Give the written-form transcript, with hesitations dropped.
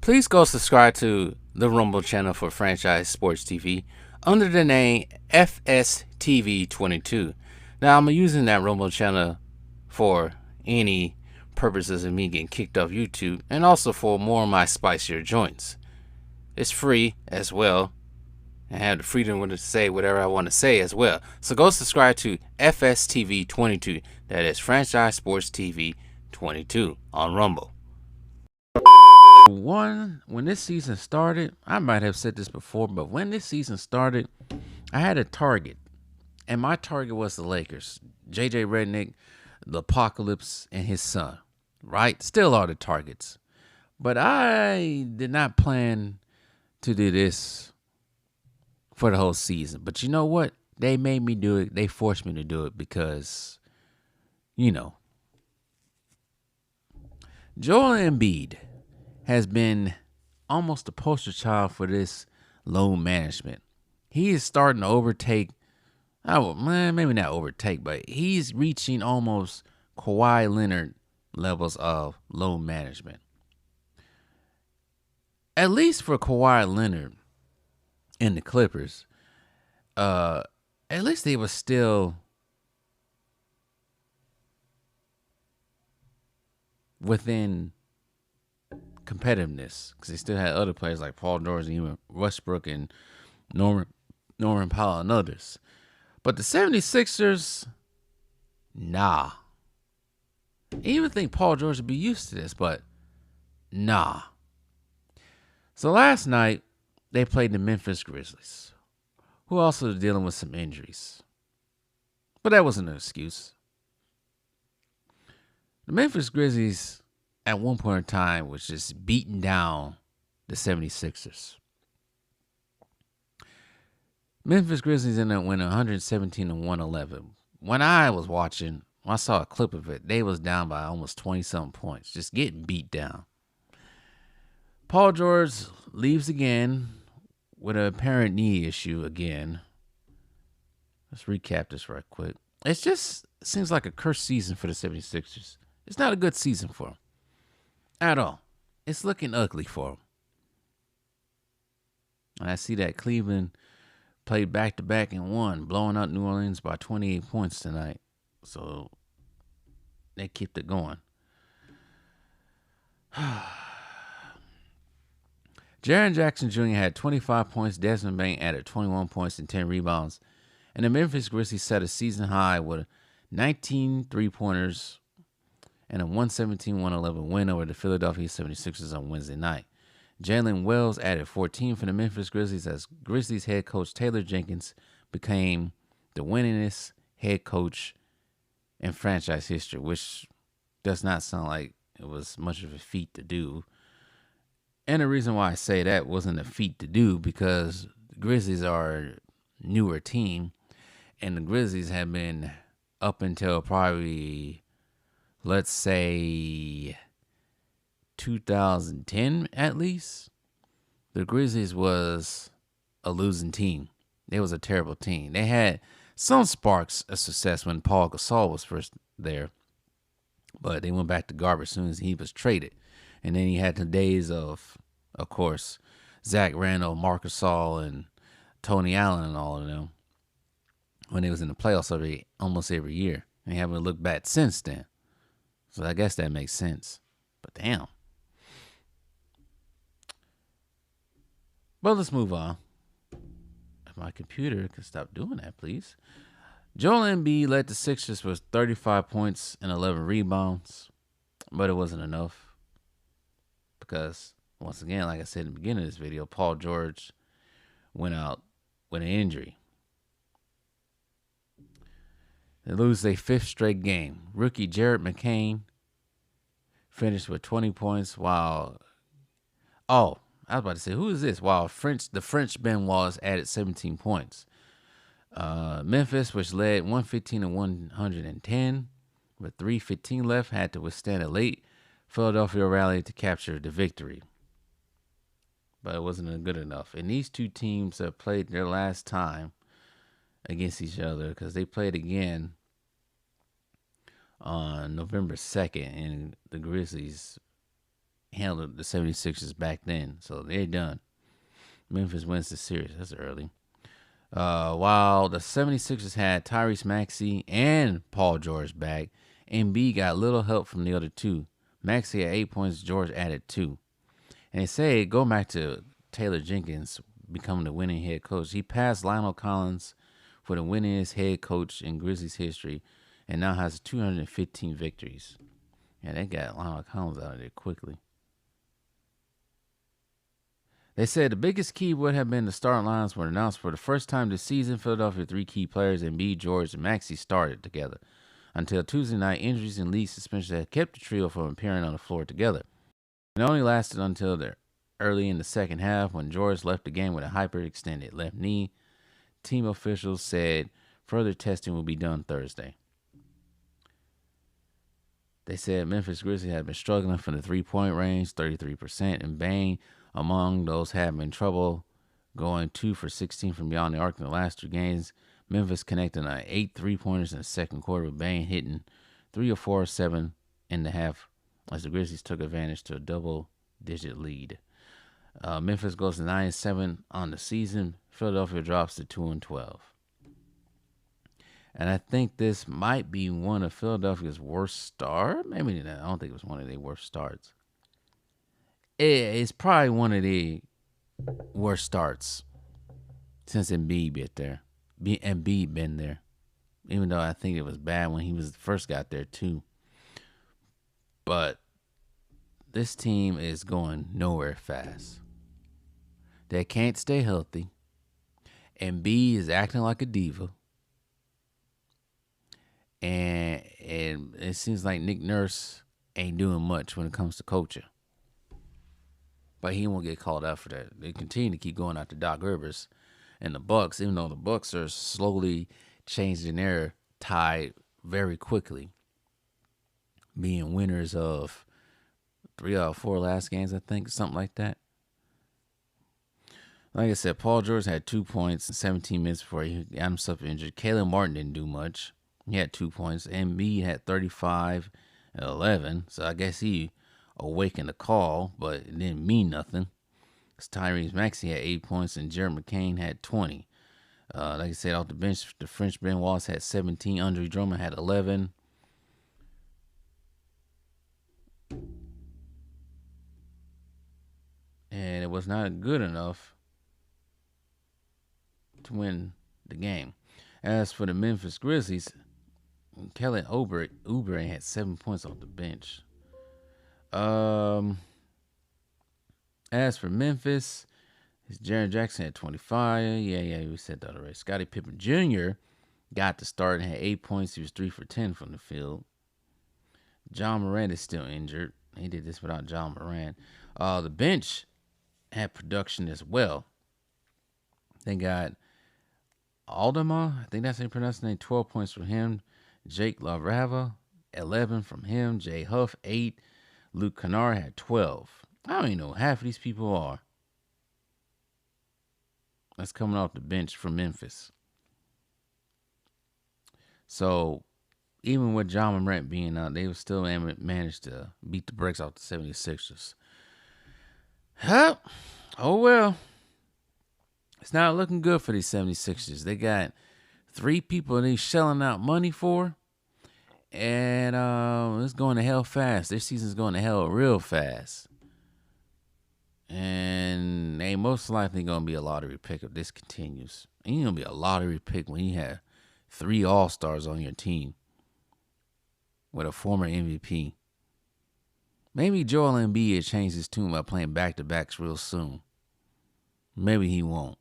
Please go subscribe to the Rumble channel for Franchise Sports TV under the name FSTV22. Now, I'm using that Rumble channel for any purposes of me getting kicked off YouTube and also for more of my spicier joints. It's free as well. I have the freedom to say whatever I want to say as well. So go subscribe to FSTV22. That is Franchise Sports TV 22 on Rumble. When this season started, I might have said this before, but when this season started, I had a target. And my target was the Lakers. JJ Redick, the Apocalypse, and his son. Right? Still are the targets. But I did not plan to do this for the whole season. But you know what? They made me do it. They forced me to do it because, Joel Embiid has been almost a poster child for this load management. He is starting to overtake, maybe not overtake, but he's reaching almost Kawhi Leonard levels of load management. At least for Kawhi Leonard and the Clippers, at least they were still within competitiveness because they still had other players like Paul George and even Westbrook and Norman Powell and others. But the 76ers, nah. I even think Paul George would be used to this, but nah. So last night, they played the Memphis Grizzlies, who also dealing with some injuries. But that wasn't an excuse. The Memphis Grizzlies, at one point in time, was just beating down the 76ers. Memphis Grizzlies ended up winning 117-111. When I was watching, I saw a clip of it. They was down by almost 20-something points, just getting beat down. Paul George leaves again with an apparent knee issue again. Let's recap this right quick. It just seems like a cursed season for the 76ers. It's not a good season for them at all. It's looking ugly for them. And I see that Cleveland played back-to-back and won, blowing out New Orleans by 28 points tonight. So they kept it going. Jaren Jackson Jr. had 25 points. Desmond Bain added 21 points and 10 rebounds. And the Memphis Grizzlies set a season high with 19 three-pointers and a 117-111 win over the Philadelphia 76ers on Wednesday night. Jalen Wells added 14 for the Memphis Grizzlies as Grizzlies head coach Taylor Jenkins became the winningest head coach in franchise history, which does not sound like it was much of a feat to do. And the reason why I say that wasn't a feat to do because the Grizzlies are a newer team, and the Grizzlies have been up until probably, let's say, 2010 at least. The Grizzlies was a losing team. They was a terrible team. They had some sparks of success when Paul Gasol was first there, but they went back to garbage as soon as he was traded. And then he had the days of course, Zach Randolph, Marc Gasol, and Tony Allen and all of them when they was in the playoffs almost every year. And they haven't looked back since then. So I guess that makes sense. But damn. But let's move on. If my computer could stop doing that, please. Joel Embiid led the Sixers with 35 points and 11 rebounds. But it wasn't enough. Because, once again, like I said in the beginning of this video, Paul George went out with an injury. They lose their fifth straight game. Rookie Jared McCain finished with 20 points while... Oh, I was about to say, who is this? While the French Ben Wallace added 17 points. Memphis, which led 115-110, with 3:15 left, had to withstand a late Philadelphia rally to capture the victory. But it wasn't good enough. And these two teams have played their last time against each other because they played again on November 2nd, and the Grizzlies handled the 76ers back then. So they're done. Memphis wins the series. That's early. While the 76ers had Tyrese Maxey and Paul George back, Embiid got little help from the other two. Maxey had 8 points, George added 2. And they say, go back to Taylor Jenkins becoming the winning head coach. He passed Lionel Collins for the winningest head coach in Grizzlies history and now has 215 victories. And they got Lionel Collins out of there quickly. They said the biggest key would have been the starting lines were announced for the first time this season. Philadelphia 3 key players, Embiid, George, and Maxey, started together. Until Tuesday night, injuries and league suspensions had kept the trio from appearing on the floor together. It only lasted until early in the second half when George left the game with a hyperextended left knee. Team officials said further testing will be done Thursday. They said Memphis Grizzlies had been struggling from the three-point range, 33%, and Bane among those having trouble going 2 for 16 from beyond the arc in the last 2 games. Memphis connected on 8 3-pointers in the second quarter, with Bane hitting 3 or 4 or 7 in the half as the Grizzlies took advantage to a double-digit lead. Memphis goes to 9-7 on the season. Philadelphia drops to 2-12. And I think this might be one of Philadelphia's worst starts. Maybe not. I don't think it was one of their worst starts. It's probably one of the worst starts since Embiid been there. Even though I think it was bad when he first got there too. But this team is going nowhere fast. They can't stay healthy. Embiid is acting like a diva. And it seems like Nick Nurse ain't doing much when it comes to coaching. But he won't get called out for that. They continue to keep going after Doc Rivers and the Bucks, even though the Bucks are slowly changing their tide very quickly, being winners of 3 out of 4 last games, I think, something like that. Like I said, Paul George had 2 points in 17 minutes before he got himself injured. Caleb Martin didn't do much. He had 2 points. Embiid had 35 and 11. So I guess he awakened the call, but it didn't mean nothing. Tyrese Maxey had 8 points and Jared McCain had 20. Like I said, off the bench, the French Ben Wallace had 17. Andre Drummond had 11. And it was not good enough to win the game. As for the Memphis Grizzlies, Kelly Oubre had 7 points off the bench. As for Memphis, Jaren Jackson had 25. Yeah, we said that already. Scottie Pippen Jr. got the start and had 8 points. He was 3 for 10 from the field. John Morant is still injured. He did this without John Morant. The bench had production as well. They got Aldama, I think that's how you pronounce his name, 12 points from him. Jake LaRava, 11 from him. Jay Huff, 8. Luke Kennard had 12. I don't even know who half of these people are. That's coming off the bench from Memphis. So, even with John Morant being out, they still managed to beat the brakes off the 76ers. Huh? Oh, well. It's not looking good for these 76ers. They got 3 people they shelling out money for. And it's going to hell fast. Their season's going to hell real fast. And they most likely going to be a lottery pick if this continues. And you're going to be a lottery pick when you have 3 All-Stars on your team with a former MVP. Maybe Joel Embiid changed his tune by playing back-to-backs real soon. Maybe he won't.